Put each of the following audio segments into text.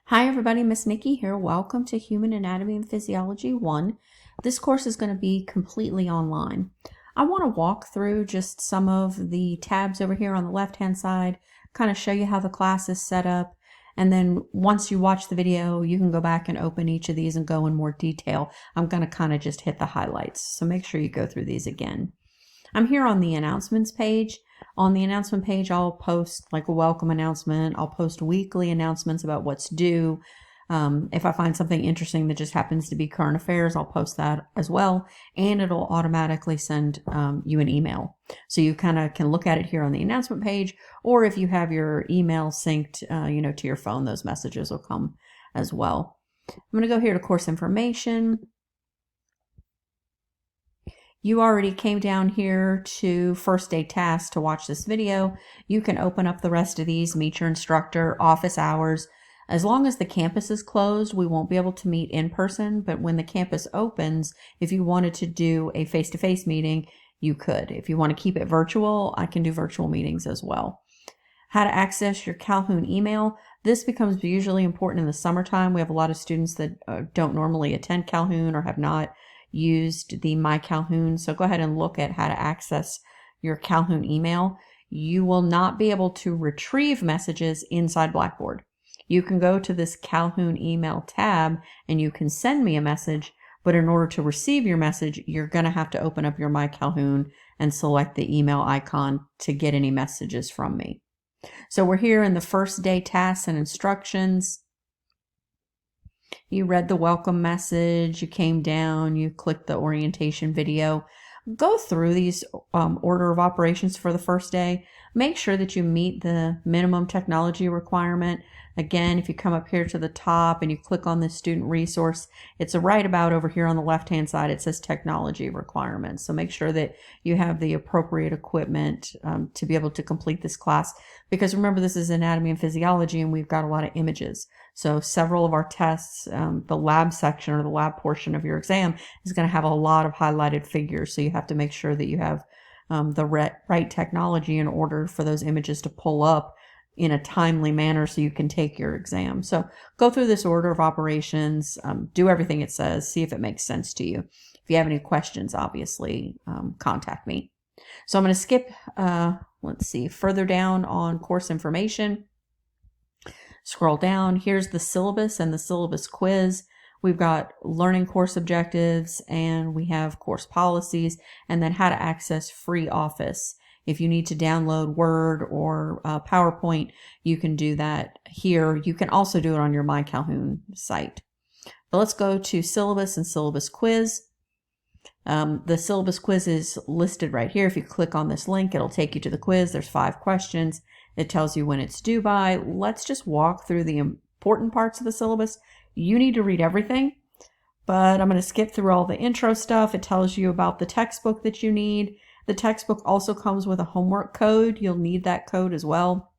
Hi everybody, Miss Nikki here. Welcome to Human Anatomy and Physiology 1. This course is going to be completely online. I want to walk through just some of the tabs over here on the left-hand side, kind of show you how the class is set up, and then once you watch the video, you can go back and open each of these and go in more detail. I'm going to kind of just hit the highlights, so make sure you go through these again. I'm here on the announcements page. On the announcement page, I'll post like a welcome announcement. I'll post weekly announcements about what's due. If I find something interesting that just happens to be current affairs, I'll post that as well. And it'll automatically send you an email. So you kind of can look at it here on the announcement page, or if you have your email synced, to your phone, those messages will come as well. I'm going to go here to course information. You already came down here to first day tasks to watch this video. You can open up the rest of these, meet your instructor, office hours. As long as the campus is closed, we won't be able to meet in person, but when the campus opens, if you wanted to do a face-to-face meeting, you could. If you want to keep it virtual, I can do virtual meetings as well. How to access your Calhoun email. This becomes usually important in the summertime. We have a lot of students that don't normally attend Calhoun or have not used the My Calhoun. So go ahead and look at how to access your Calhoun email. You will not be able to retrieve messages inside Blackboard. You can go to this Calhoun email tab and you can send me a message, but in order to receive your message, you're going to have to open up your My Calhoun and select the email icon to get any messages from me. So we're here in the first day tasks and instructions. You read the welcome message, you came down, you clicked the orientation video. Go through these order of operations for the first day. Make sure that you meet the minimum technology requirement. Again, if you come up here to the top and you click on the student resource, it's right about over here on the left-hand side. It says technology requirements. So make sure that you have the appropriate equipment to be able to complete this class. Because remember, this is anatomy and physiology, and we've got a lot of images. So several of our tests, the lab section or the lab portion of your exam is going to have a lot of highlighted figures. So you have to make sure that you have the right technology in order for those images to pull up in a timely manner so you can take your exam. So go through this order of operations, do everything it says, see if it makes sense to you. If you have any questions, obviously, contact me. So I'm going to skip, let's see, further down on course information. Scroll down. Here's the syllabus and the syllabus quiz. We've got learning course objectives, and we have course policies, and then how to access free Office. If you need to download Word or PowerPoint, you can do that here. You can also do it on your My Calhoun site. But let's go to syllabus and syllabus quiz. The syllabus quiz is listed right here. If you click on this link, it'll take you to the quiz. There's 5 questions. It tells you when it's due by. Let's just walk through the important parts of the syllabus. You need to read everything, but I'm going to skip through all the intro stuff. It tells you about the textbook that you need. The textbook also comes with a homework code. You'll need that code as well.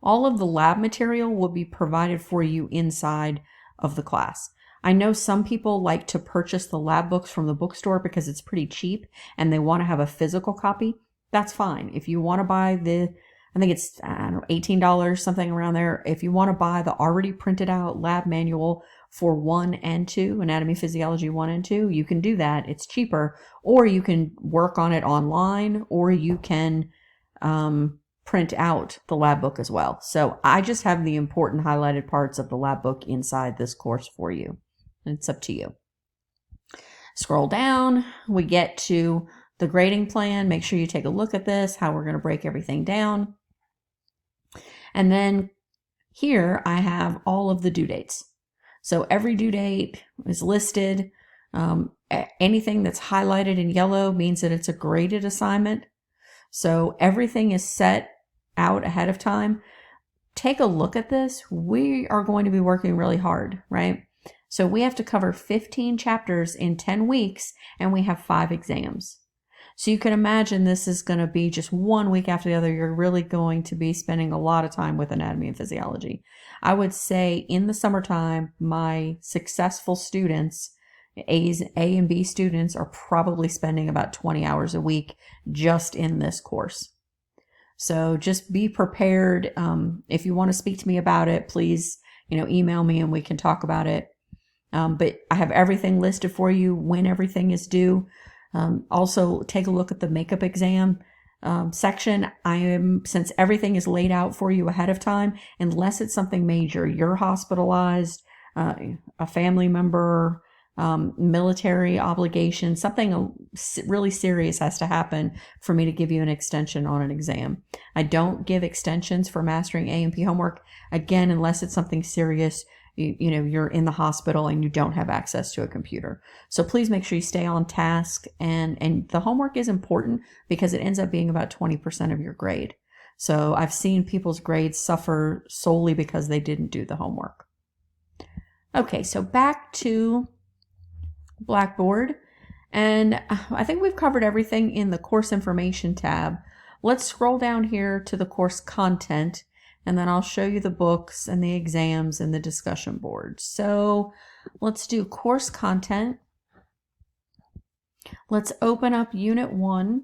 All of the lab material will be provided for you inside of the class. I know some people like to purchase the lab books from the bookstore because it's pretty cheap and they want to have a physical copy. That's fine. If you want to buy I think it's $18, something around there. If you want to buy the already printed out lab manual for 1 and 2, Anatomy Physiology 1 and 2, you can do that. It's cheaper. Or you can work on it online, or you can print out the lab book as well. So I just have the important highlighted parts of the lab book inside this course for you. It's up to you. Scroll down. We get to the grading plan. Make sure you take a look at this, how we're going to break everything down. And then here I have all of the due dates. So every due date is listed. Anything that's highlighted in yellow means that it's a graded assignment. So everything is set out ahead of time. Take a look at this. We are going to be working really hard, right? So we have to cover 15 chapters in 10 weeks, and we have 5 exams. So you can imagine this is going to be just 1 week after the other. You're really going to be spending a lot of time with anatomy and physiology. I would say in the summertime, my successful students, A and B students, are probably spending about 20 hours a week just in this course. So just be prepared. If you want to speak to me about it, please email me and we can talk about it. But I have everything listed for you when everything is due. Also, take a look at the makeup exam section. Since everything is laid out for you ahead of time, unless it's something major, you're hospitalized, a family member, military obligation, something really serious has to happen for me to give you an extension on an exam. I don't give extensions for mastering A&P homework, again, unless it's something serious. You're in the hospital and you don't have access to a computer. So please make sure you stay on task. And the homework is important because it ends up being about 20% of your grade. So I've seen people's grades suffer solely because they didn't do the homework. Okay, so back to Blackboard. And I think we've covered everything in the course information tab. Let's scroll down here to the course content, and then I'll show you the books and the exams and the discussion board. So let's do course content. Let's open up Unit 1.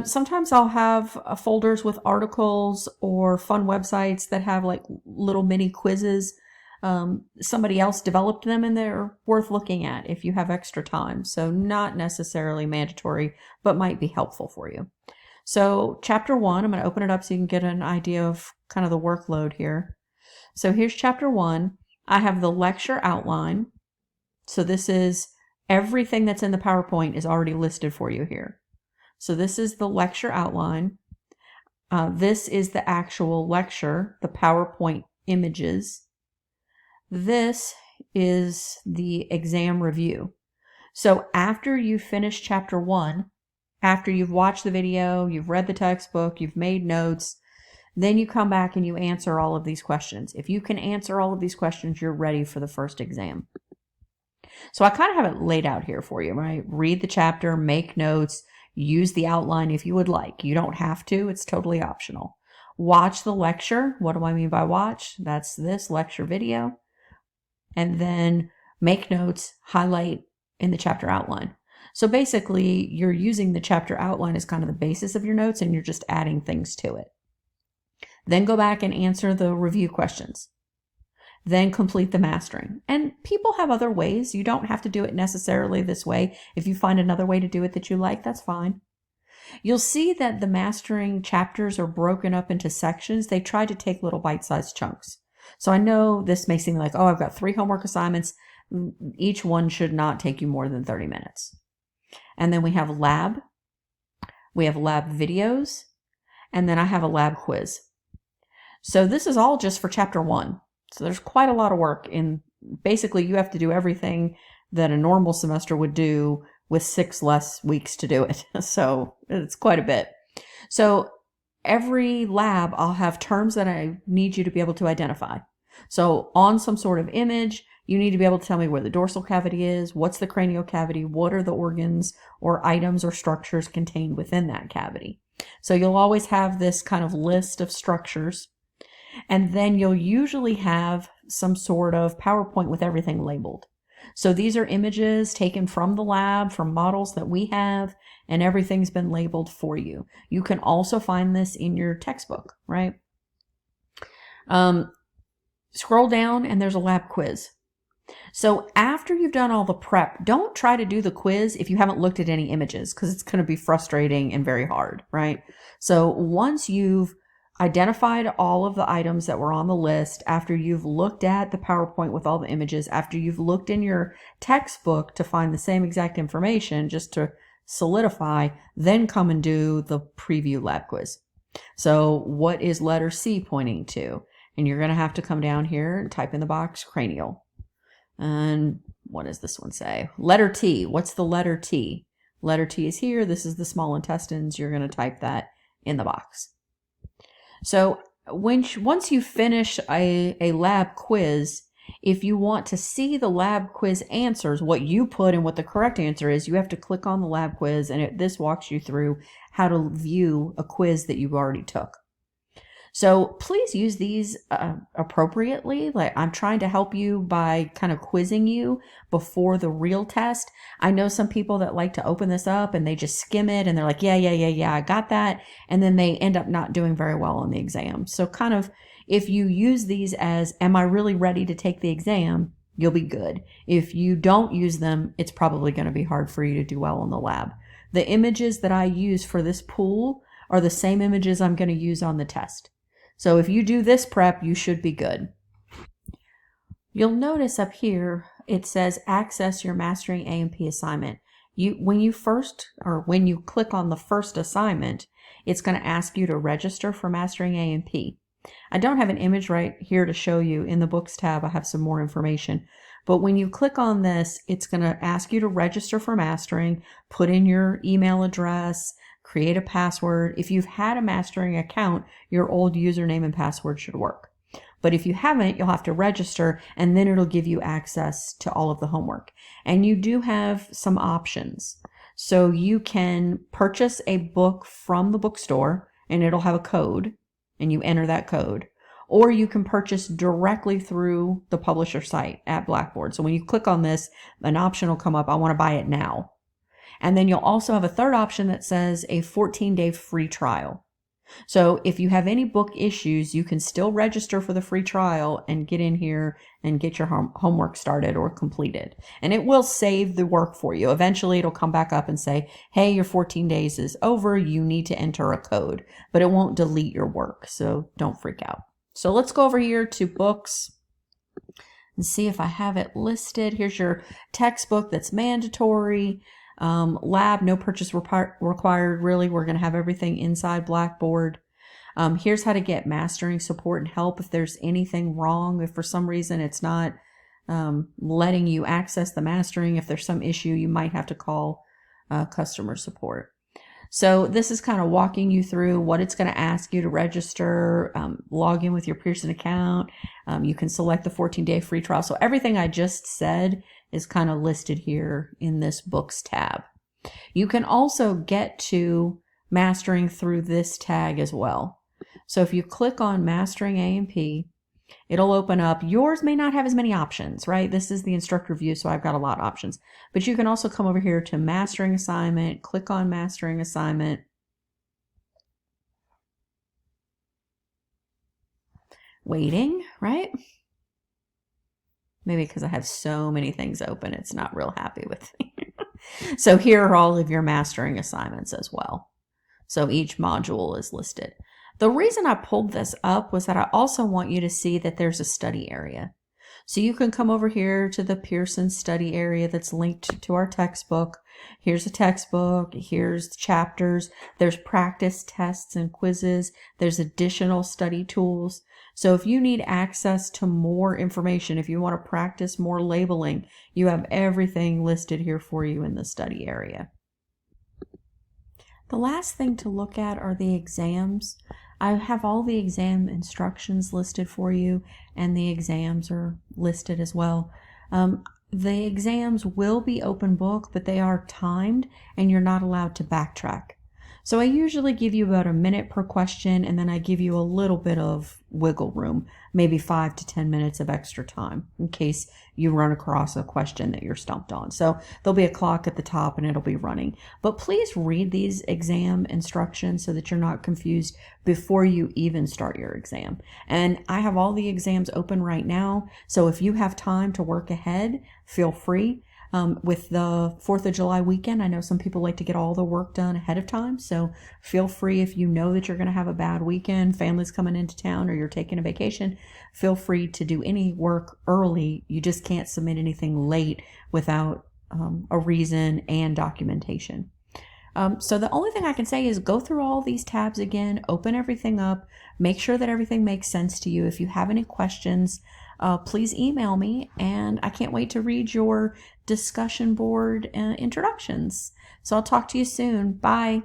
Sometimes I'll have folders with articles or fun websites that have like little mini quizzes. Somebody else developed them and they're worth looking at if you have extra time. So not necessarily mandatory, but might be helpful for you. So chapter 1, I'm going to open it up so you can get an idea of kind of the workload here. So here's chapter 1. I have the lecture outline. So this is everything that's in the PowerPoint is already listed for you here. So this is the lecture outline. This is the actual lecture, the PowerPoint images. This is the exam review. So after you finish chapter 1, after you've watched the video, you've read the textbook, you've made notes, then you come back and you answer all of these questions. If you can answer all of these questions, you're ready for the first exam. So I kind of have it laid out here for you, right? Read the chapter, make notes, use the outline if you would like. You don't have to, it's totally optional. Watch the lecture. What do I mean by watch? That's this lecture video. And then make notes, highlight in the chapter outline. So basically, you're using the chapter outline as kind of the basis of your notes and you're just adding things to it. Then go back and answer the review questions. Then complete the mastering. And people have other ways. You don't have to do it necessarily this way. If you find another way to do it that you like, that's fine. You'll see that the mastering chapters are broken up into sections. They try to take little bite-sized chunks. So I know this may seem like, oh, I've got 3 homework assignments. Each one should not take you more than 30 minutes. And then we have lab. We have lab videos. And then I have a lab quiz. So this is all just for chapter 1. So there's quite a lot of work in, basically you have to do everything that a normal semester would do with 6 less weeks to do it. So it's quite a bit. So every lab, I'll have terms that I need you to be able to identify. So on some sort of image, you need to be able to tell me where the dorsal cavity is, what's the cranial cavity, what are the organs or items or structures contained within that cavity. So you'll always have this kind of list of structures. And then you'll usually have some sort of PowerPoint with everything labeled. So these are images taken from the lab, from models that we have, and everything's been labeled for you. You can also find this in your textbook, right? Scroll down and there's a lab quiz. So after you've done all the prep, don't try to do the quiz if you haven't looked at any images because it's going to be frustrating and very hard, right? So once you've identified all of the items that were on the list, after you've looked at the PowerPoint with all the images, after you've looked in your textbook to find the same exact information just to solidify, then come and do the preview lab quiz. So what is letter C pointing to? And you're going to have to come down here and type in the box cranial. And what does this one say? Letter T. What's the letter T? Letter T is here. This is the small intestines. You're going to type that in the box. So once you finish a lab quiz, if you want to see the lab quiz answers, what you put and what the correct answer is, you have to click on the lab quiz, and this walks you through how to view a quiz that you've already took. So please use these appropriately. Like, I'm trying to help you by kind of quizzing you before the real test. I know some people that like to open this up and they just skim it and they're like, yeah, I got that. And then they end up not doing very well on the exam. So kind of, If you use these as, am I really ready to take the exam? You'll be good. If you don't use them, it's probably going to be hard for you to do well in the lab. The images that I use for this pool are the same images I'm going to use on the test. So if you do this prep, you should be good. You'll notice up here, it says access your Mastering A&P assignment. When you click on the first assignment, it's going to ask you to register for Mastering A&P. I don't have an image right here to show you. In the books tab, I have some more information. But when you click on this, it's going to ask you to register for mastering, put in your email address, create a password. If you've had a mastering account, your old username and password should work. But if you haven't, you'll have to register, and then it'll give you access to all of the homework. And you do have some options. So you can purchase a book from the bookstore, and it'll have a code, and you enter that code. Or you can purchase directly through the publisher site at Blackboard. So when you click on this, an option will come up, I want to buy it now. And then you'll also have a third option that says a 14-day free trial. So if you have any book issues, you can still register for the free trial and get in here and get your homework started or completed. And it will save the work for you. Eventually it'll come back up and say, hey, your 14 days is over. You need to enter a code, but it won't delete your work. So don't freak out. So let's go over here to books and see if I have it listed. Here's your textbook that's mandatory. Lab, no purchase required, really. We're going to have everything inside Blackboard. Here's how to get mastering support and help if there's anything wrong. If for some reason it's not letting you access the mastering, if there's some issue, you might have to call customer support. So this is kind of walking you through what it's going to ask you to register, log in with your Pearson account. You can select the 14-day free trial. So everything I just said is kind of listed here in this books tab. You can also get to mastering through this tag as well. So if you click on Mastering A&P, it'll open up. Yours may not have as many options, right? This is the instructor view, so I've got a lot of options. But you can also come over here to Mastering Assignment, click on Mastering Assignment. Waiting, right? Maybe because I have so many things open, it's not real happy with me. So here are all of your mastering assignments as well. So each module is listed. The reason I pulled this up was that I also want you to see that there's a study area. So you can come over here to the Pearson study area that's linked to our textbook. Here's a textbook, here's chapters, there's practice tests and quizzes, there's additional study tools. So if you need access to more information, if you want to practice more labeling, you have everything listed here for you in the study area. The last thing to look at are the exams. I have all the exam instructions listed for you, and the exams are listed as well. The exams will be open book, but they are timed and you're not allowed to backtrack. So I usually give you about a minute per question, and then I give you a little bit of wiggle room, maybe 5 to 10 minutes of extra time in case you run across a question that you're stumped on. So there'll be a clock at the top and it'll be running. But please read these exam instructions so that you're not confused before you even start your exam. And I have all the exams open right now, so if you have time to work ahead, feel free. With the 4th of July weekend, I know some people like to get all the work done ahead of time, so feel free, if you know that you're going to have a bad weekend, family's coming into town, or you're taking a vacation, feel free to do any work early. You just can't submit anything late without a reason and documentation. So the only thing I can say is go through all these tabs again, open everything up, make sure that everything makes sense to you. If you have any questions, please email me, and I can't wait to read your discussion board introductions. So I'll talk to you soon. Bye.